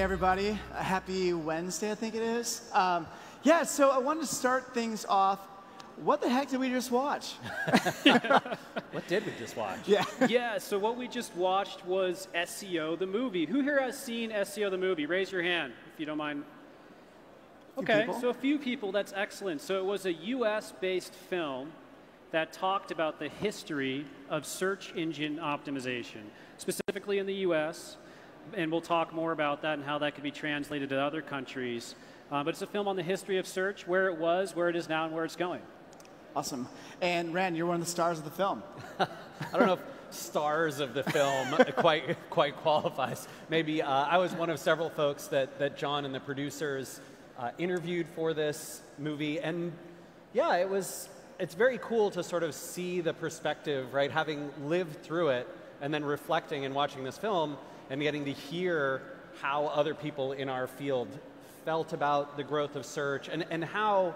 everybody. Happy Wednesday, I think it is. Yeah, so I wanted to start things off. What the heck did we just watch? What did we just watch? Yeah, so what we just watched was SEO the movie. Who here has seen SEO the movie? Raise your hand if you don't mind. Okay, so a few people, that's excellent. So it was a US-based film that talked about the history of search engine optimization, specifically in the US, and we'll talk more about that and how that could be translated to other countries. But it's a film on the history of search, where it was, where it is now, and where it's going. Awesome. And Rand, you're one of the stars of the film. I don't know if stars of the film quite qualifies. Maybe I was one of several folks that John and the producers interviewed for this movie. And yeah, it's very cool to sort of see the perspective, right? Having lived through it and then reflecting and watching this film and getting to hear how other people in our field felt about the growth of search and how,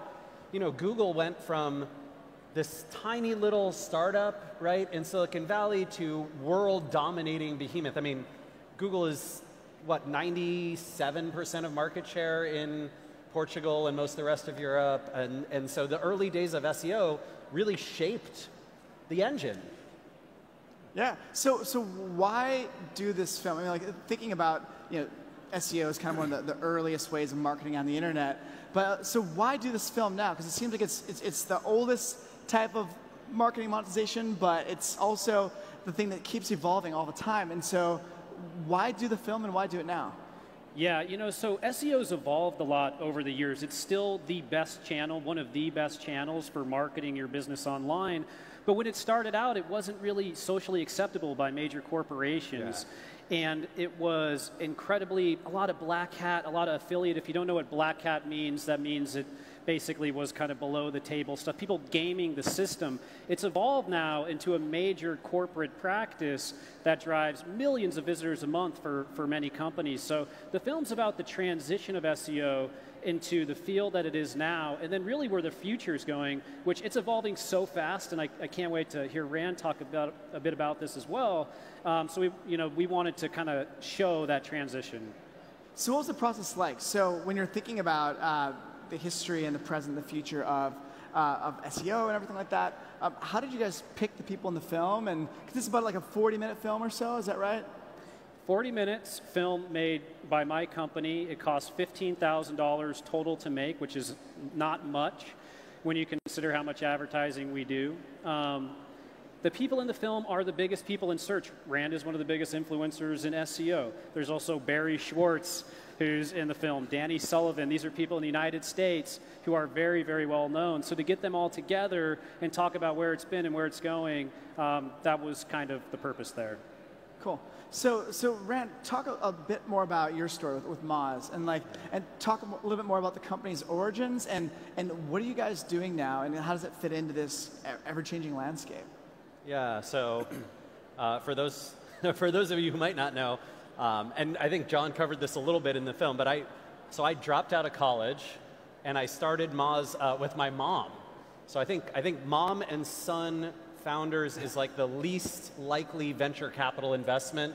you know, Google went from this tiny little startup, right, in Silicon Valley to world-dominating behemoth. I mean, Google is, what, 97% of market share in Portugal and most of the rest of Europe. And so the early days of SEO really shaped the engine. Yeah, so why do this film? I mean, like, thinking about, you know, SEO is kind of one of the earliest ways of marketing on the internet. But so why do this film now? Because it seems like it's the oldest type of marketing monetization, but it's also the thing that keeps evolving all the time. And so why do the film and why do it now? Yeah, you know, so SEO's evolved a lot over the years. It's still the best channel, one of the best channels for marketing your business online. But when it started out, it wasn't really socially acceptable by major corporations. Yeah. And it was incredibly, a lot of black hat, a lot of affiliate. If you don't know what black hat means, that means it basically was kind of below the table stuff, people gaming the system. It's evolved now into a major corporate practice that drives millions of visitors a month for many companies. So the film's about the transition of SEO into the field that it is now, and then really where the future is going, which it's evolving so fast, and I can't wait to hear Rand talk about a bit about this as well. So we wanted to kind of show that transition. So what was the process like? So when you're thinking about the history and the present and the future of SEO and everything like that, how did you guys pick the people in the film? And this is about like a 40-minute film or so, is that right? 40 minutes, film made by my company. It cost $15,000 total to make, which is not much when you consider how much advertising we do. The people in the film are the biggest people in search. Rand is one of the biggest influencers in SEO. There's also Barry Schwartz, who's in the film, Danny Sullivan. These are people in the United States who are very, very well known. So to get them all together and talk about where it's been and where it's going, that was kind of the purpose there. Cool. So Rand, talk a bit more about your story with Moz, and talk a little bit more about the company's origins, and what are you guys doing now, and how does it fit into this ever-changing landscape? Yeah. So for those of you who might not know, and I think John covered this a little bit in the film, but I dropped out of college, and I started Moz with my mom. So I think mom and son founders is like the least likely venture capital investment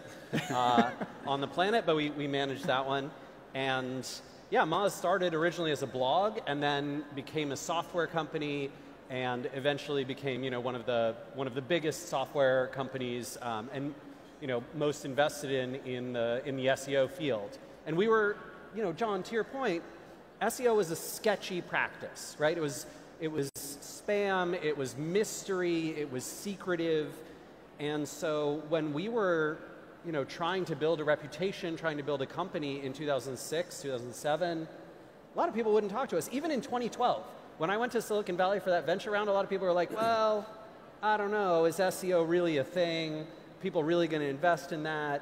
on the planet, but we managed that one. And yeah, Moz started originally as a blog and then became a software company and eventually became, you know, one of the biggest software companies and, you know, most invested in the SEO field. And we were, you know, John, to your point, SEO was a sketchy practice, right? It was spam, it was mystery, it was secretive. And so when we were, you know, trying to build a reputation, trying to build a company in 2006, 2007, a lot of people wouldn't talk to us. Even in 2012, when I went to Silicon Valley for that venture round, a lot of people were like, well, I don't know, is SEO really a thing? People really going to invest in that?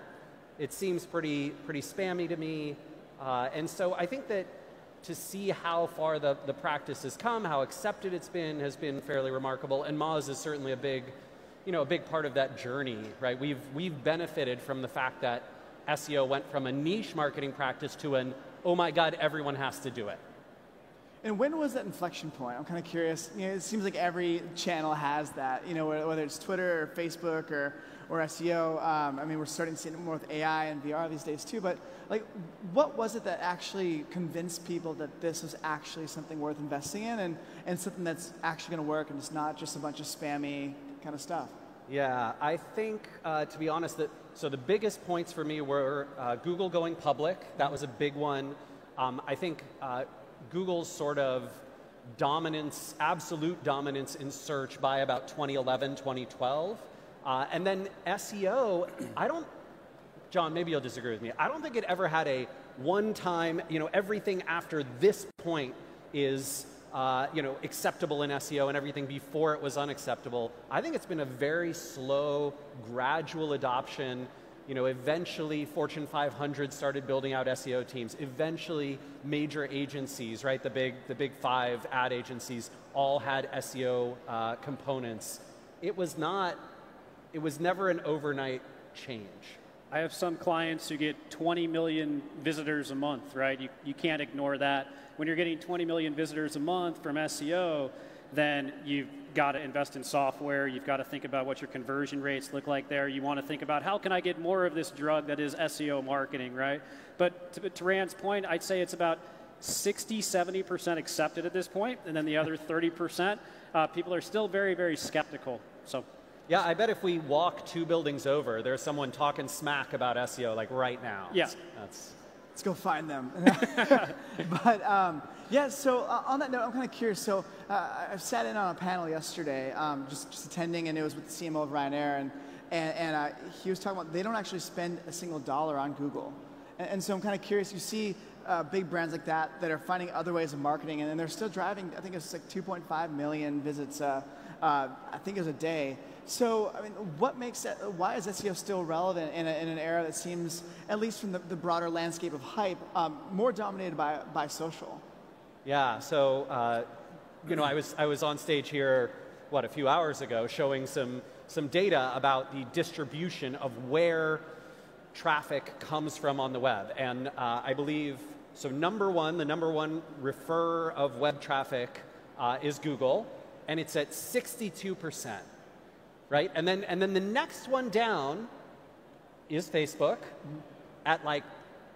It seems pretty spammy to me. And so I think that to see how far the practice has come, how accepted it's been, has been fairly remarkable. And Moz is certainly a big part of that journey, right? We've benefited from the fact that SEO went from a niche marketing practice to an, oh my God, everyone has to do it. And when was that inflection point? I'm kind of curious. You know, it seems like every channel has that. You know, whether it's Twitter or Facebook or SEO. I mean, we're starting to see it more with AI and VR these days too. But like, what was it that actually convinced people that this was actually something worth investing in and something that's actually going to work and it's not just a bunch of spammy kind of stuff? Yeah, I think, to be honest, so the biggest points for me were Google going public. That was a big one. I think Google's sort of dominance, absolute dominance in search by about 2011, 2012. And then SEO, John, maybe you'll disagree with me. I don't think it ever had a one-time, you know, everything after this point is, you know, acceptable in SEO and everything before it was unacceptable. I think it's been a very slow, gradual adoption. You know, eventually Fortune 500 started building out SEO teams. Eventually major agencies, right, the big 5 ad agencies all had SEO components. It was never an overnight change. I have some clients who get 20 million visitors a month, right? You can't ignore that. When you're getting 20 million visitors a month from SEO, then you've got to invest in software. You've got to think about what your conversion rates look like there. You want to think about how can I get more of this drug that is SEO marketing, right? But to Rand's point, I'd say it's about 60, 70% accepted at this point, and then the other 30%, people are still very, very skeptical. So. Yeah, I bet if we walk 2 buildings over, there's someone talking smack about SEO like right now. Yeah. Let's go find them. But yeah, so on that note, I'm kind of curious. So I sat in on a panel yesterday, just attending, and it was with the CMO of Ryanair, and he was talking about they don't actually spend a single dollar on Google. And so I'm kind of curious, you see big brands like that are finding other ways of marketing, and they're still driving, I think it's like 2.5 million visits, I think it was a day. So, I mean, why is SEO still relevant in an era that seems, at least from the broader landscape of hype, more dominated by social? Yeah, so, you know, I was on stage here, a few hours ago, showing some data about the distribution of where traffic comes from on the web. And I believe, so the number one referrer of web traffic is Google, and it's at 62%. Right? And then the next one down is Facebook at like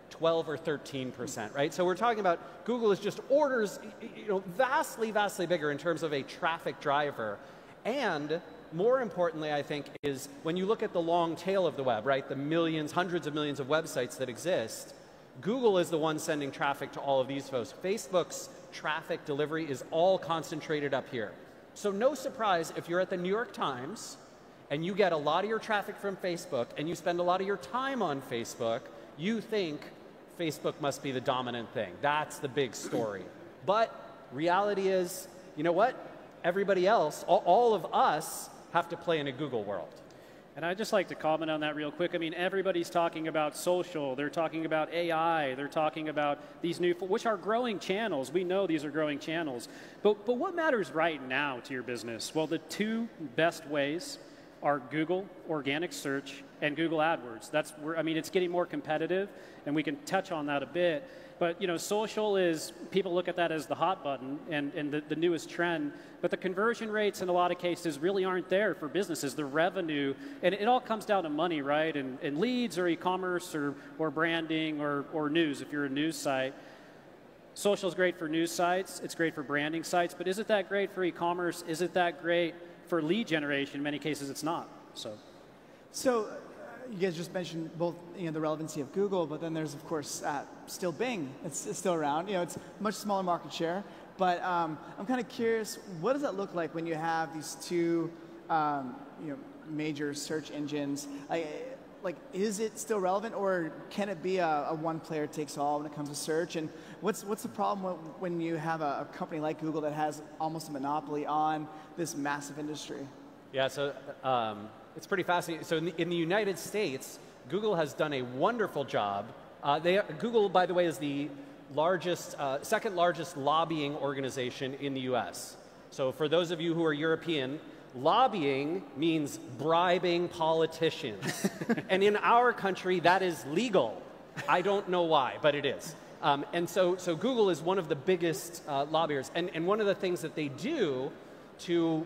12 or 13%, right? So we're talking about Google is just orders, you know, vastly, vastly bigger in terms of a traffic driver. And more importantly, I think, is when you look at the long tail of the web, right? The millions, hundreds of millions of websites that exist, Google is the one sending traffic to all of these folks. Facebook's traffic delivery is all concentrated up here. So no surprise if you're at the New York Times and you get a lot of your traffic from Facebook and you spend a lot of your time on Facebook, you think Facebook must be the dominant thing. That's the big story. But reality is, you know what? Everybody else, all of us, have to play in a Google world. And I'd just like to comment on that real quick. I mean, everybody's talking about social. They're talking about AI. They're talking about these new, which are growing channels. We know these are growing channels. But what matters right now to your business? Well, the 2 best ways are Google organic search and Google AdWords. That's where, I mean, it's getting more competitive, and we can touch on that a bit. But you know, social is, people look at that as the hot button and the newest trend, but the conversion rates in a lot of cases really aren't there for businesses. The revenue, and it all comes down to money, right? And leads or e-commerce or branding or news if you're a news site. Social is great for news sites, it's great for branding sites, but is it that great for e-commerce? Is it that great for lead generation? In many cases it's not. So you guys just mentioned both, you know, the relevancy of Google, but then there's of course still Bing. It's still around. You know, it's much smaller market share, but I'm kind of curious, what does that look like when you have these 2, you know, major search engines? Like, is it still relevant, or can it be a one player takes all when it comes to search? And what's the problem when you have a company like Google that has almost a monopoly on this massive industry? Yeah, so it's pretty fascinating. So in the United States, Google has done a wonderful job. Google, by the way, is the second largest lobbying organization in the US. So for those of you who are European, lobbying means bribing politicians. And in our country, that is legal. I don't know why, but it is. And so Google is one of the biggest lobbyers. And one of the things that they do to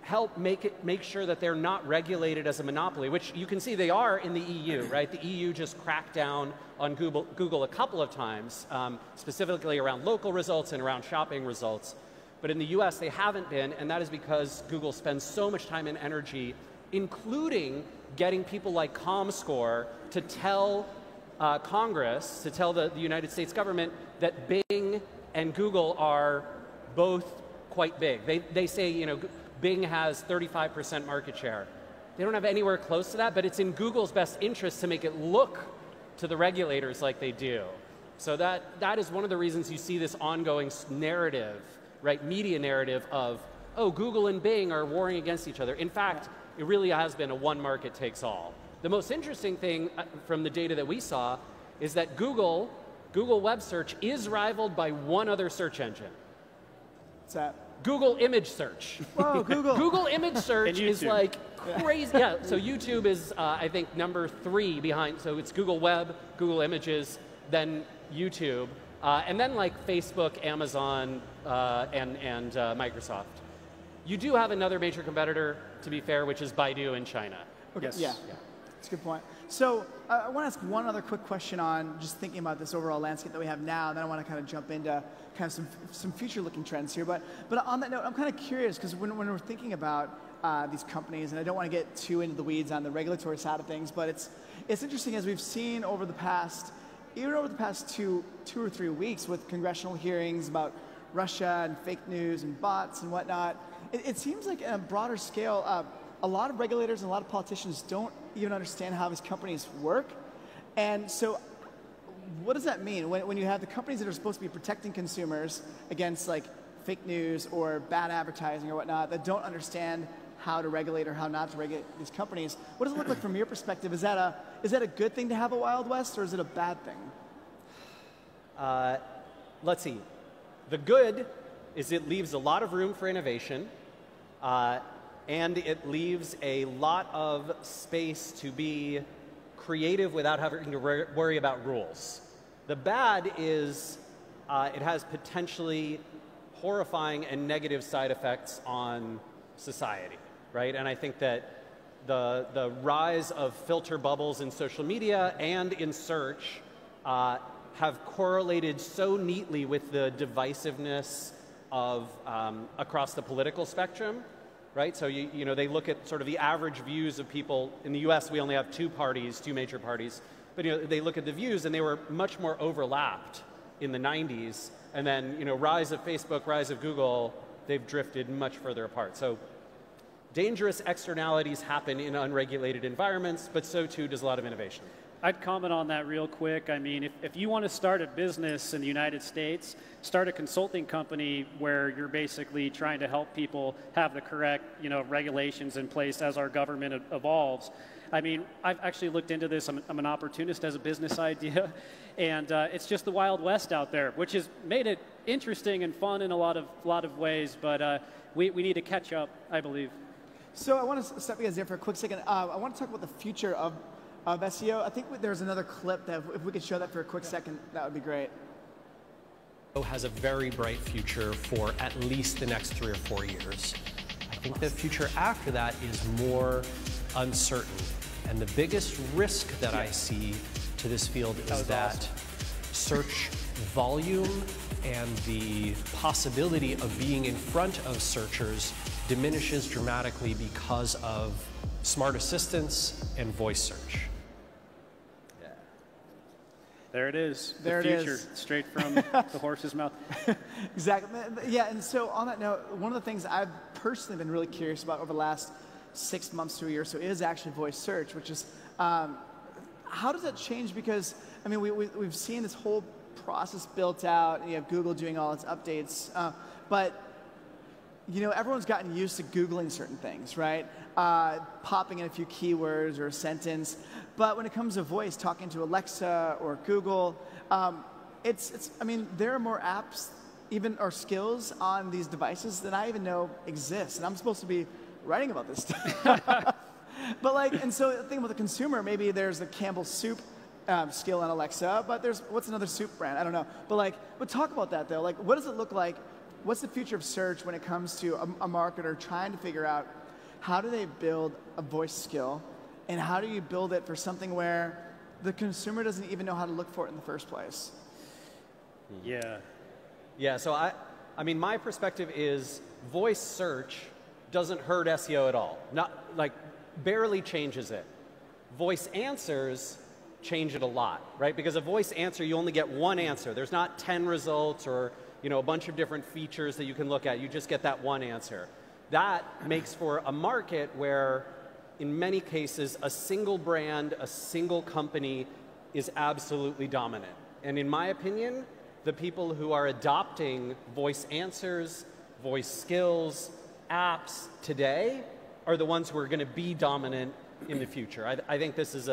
help make sure that they're not regulated as a monopoly, which you can see they are in the EU, right? The EU just cracked down on Google a couple of times, specifically around local results and around shopping results. But in the US, they haven't been, and that is because Google spends so much time and energy, including getting people like ComScore to tell Congress, to tell the United States government that Bing and Google are both quite big. They say, you know, Bing has 35% market share. They don't have anywhere close to that, but it's in Google's best interest to make it look to the regulators like they do. So that is one of the reasons you see this ongoing narrative, right, media narrative of, oh, Google and Bing are warring against each other. In fact, it really has been a one market takes all. The most interesting thing from the data that we saw is that Google web search is rivaled by one other search engine. What's that? Google image search. Whoa, Google. Google image search is like crazy. Yeah, so YouTube is, I think, number 3 behind. So it's Google Web, Google Images, then YouTube, and then like Facebook, Amazon, and Microsoft. You do have another major competitor, to be fair, which is Baidu in China. Okay. Yes. Yeah. That's a good point. So I want to ask one other quick question on just thinking about this overall landscape that we have now, and then I want to kind of jump into kind of some future-looking trends here. But on that note, I'm kind of curious, because when we're thinking about these companies, and I don't want to get too into the weeds on the regulatory side of things, but it's interesting, as we've seen over the past, even over the past two or 3 weeks with congressional hearings about Russia and fake news and bots and whatnot, it seems like on a broader scale, a lot of regulators and a lot of politicians don't even understand how these companies work. And so what does that mean when you have the companies that are supposed to be protecting consumers against like fake news or bad advertising or whatnot that don't understand how to regulate or how not to regulate these companies? What does it look like from your perspective? Is that a good thing to have a Wild West, or is it a bad thing? Let's see. The good is it leaves a lot of room for innovation, and it leaves a lot of space to be creative without having to worry about rules. The bad is it has potentially horrifying and negative side effects on society, right? And I think that the rise of filter bubbles in social media and in search have correlated so neatly with the divisiveness of across the political spectrum, right? So you know, they look at sort of the average views of people. In the US, we only have two major parties, but you know, they look at the views, and they were much more overlapped in the 90s, and then, you know, rise of Facebook, rise of Google, they've drifted much further apart. So dangerous externalities happen in unregulated environments, but so too does a lot of innovation. I'd comment on that real quick. I mean, if you want to start a business in the United States, start a consulting company where you're basically trying to help people have the correct, you know, regulations in place as our government evolves. I mean, I've actually looked into this. I'm an opportunist as a business idea, and it's just the Wild West out there, which has made it interesting and fun in a lot of ways. But we need to catch up, I believe. So I want to step you guys there for a quick second. I want to talk about the future of SEO. I think there's another clip that if we could show that for a quick second, that would be great. Has a very bright future for at least the next 3 or 4 years. I think the future after that is more uncertain. And the biggest risk that I see to this field is that search volume and the possibility of being in front of searchers diminishes dramatically because of smart assistants and voice search. There it is. There the it future, is. straight from the horse's mouth. Exactly. Yeah, and so on that note, one of the things I've personally been really curious about over the last 6 months to a year or so is actually voice search, which is, how does that change? Because, I mean, we've seen this whole process built out, and you have Google doing all its updates, but you know, everyone's gotten used to Googling certain things, right? Popping in a few keywords or a sentence. But when it comes to voice, talking to Alexa or Google, I mean, there are more apps even or skills on these devices than I even know exist. And I'm supposed to be writing about this stuff. But like, and so the thing with the consumer, maybe there's the Campbell's soup skill in Alexa, but there's, what's another soup brand? I don't know. But talk about that though. Like, what does it look like? What's the future of search when it comes to a marketer trying to figure out how do they build a voice skill, and how do you build it for something where the consumer doesn't even know how to look for it in the first place? Yeah. Yeah, so I mean, my perspective is voice search doesn't hurt SEO at all. Not, like, barely changes it. Voice answers change it a lot, right? Because a voice answer, you only get one answer. There's not 10 results or, you know, a bunch of different features that you can look at. You just get that one answer. That makes for a market where, in many cases, a single brand, a single company is absolutely dominant. And in my opinion, the people who are adopting voice answers, voice skills, apps today are the ones who are going to be dominant in the future. I think this is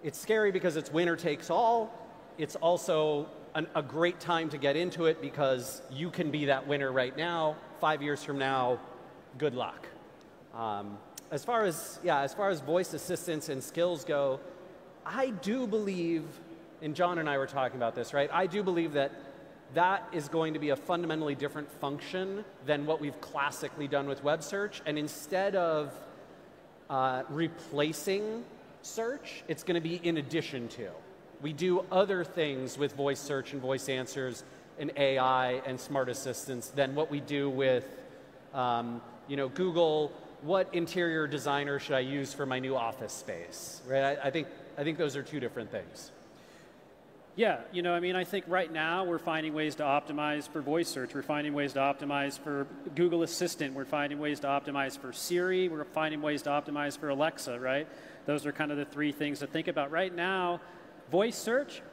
it's scary because it's winner takes all. It's also a great time to get into it because you can be that winner right now. 5 years from now, good luck. As far as voice assistants and skills go, I do believe, and John and I were talking about this, right? I do believe that that is going to be a fundamentally different function than what we've classically done with web search. And instead of replacing search, it's going to be in addition to. We do other things with voice search and voice answers and AI and smart assistants than what we do with, you know, Google. What interior designer should I use for my new office space? Right? I think those are two different things. Yeah, you know, I mean, I think right now we're finding ways to optimize for voice search. We're finding ways to optimize for Google Assistant. We're finding ways to optimize for Siri. We're finding ways to optimize for Alexa, right? Those are kind of the three things to think about. Right now, voice search,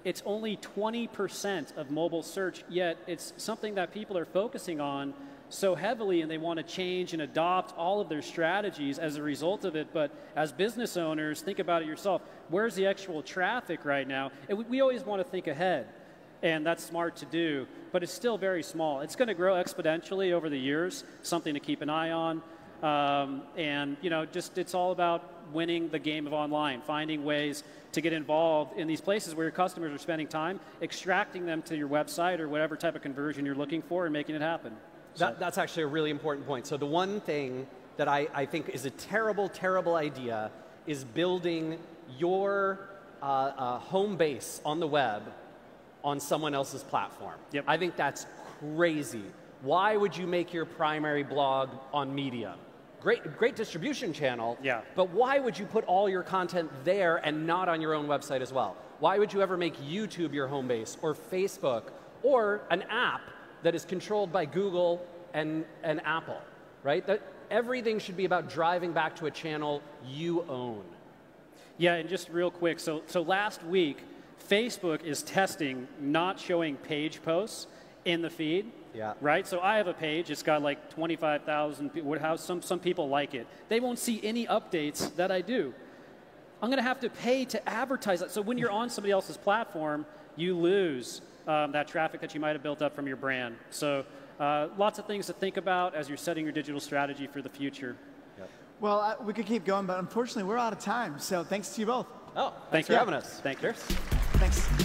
it's only 20% of mobile search, yet it's something that people are focusing on so heavily, and they want to change and adopt all of their strategies as a result of it. But as business owners, think about it yourself. Where's the actual traffic right now? And we always want to think ahead, and that's smart to do, but it's still very small. It's going to grow exponentially over the years, something to keep an eye on. And, you know, just it's all about winning the game of online, finding ways to get involved in these places where your customers are spending time, extracting them to your website or whatever type of conversion you're looking for and making it happen. That's actually a really important point. So the one thing that I think is a terrible, terrible idea is building your home base on the web on someone else's platform. Yep. I think that's crazy. Why would you make your primary blog on Medium? Great distribution channel, yeah. But why would you put all your content there and not on your own website as well? Why would you ever make YouTube your home base, or Facebook, or an app that is controlled by Google and Apple, right? That everything should be about driving back to a channel you own. Yeah, and just real quick, so last week, Facebook is testing not showing page posts in the feed. Yeah. Right? So I have a page, it's got like 25,000 people, some people like it. They won't see any updates that I do. I'm going to have to pay to advertise that. So when you're on somebody else's platform, you lose that traffic that you might have built up from your brand. So lots of things to think about as you're setting your digital strategy for the future. Yep. Well, we could keep going, but unfortunately, we're out of time. So thanks to you both. Oh, thanks for having us. Thank you. Thanks.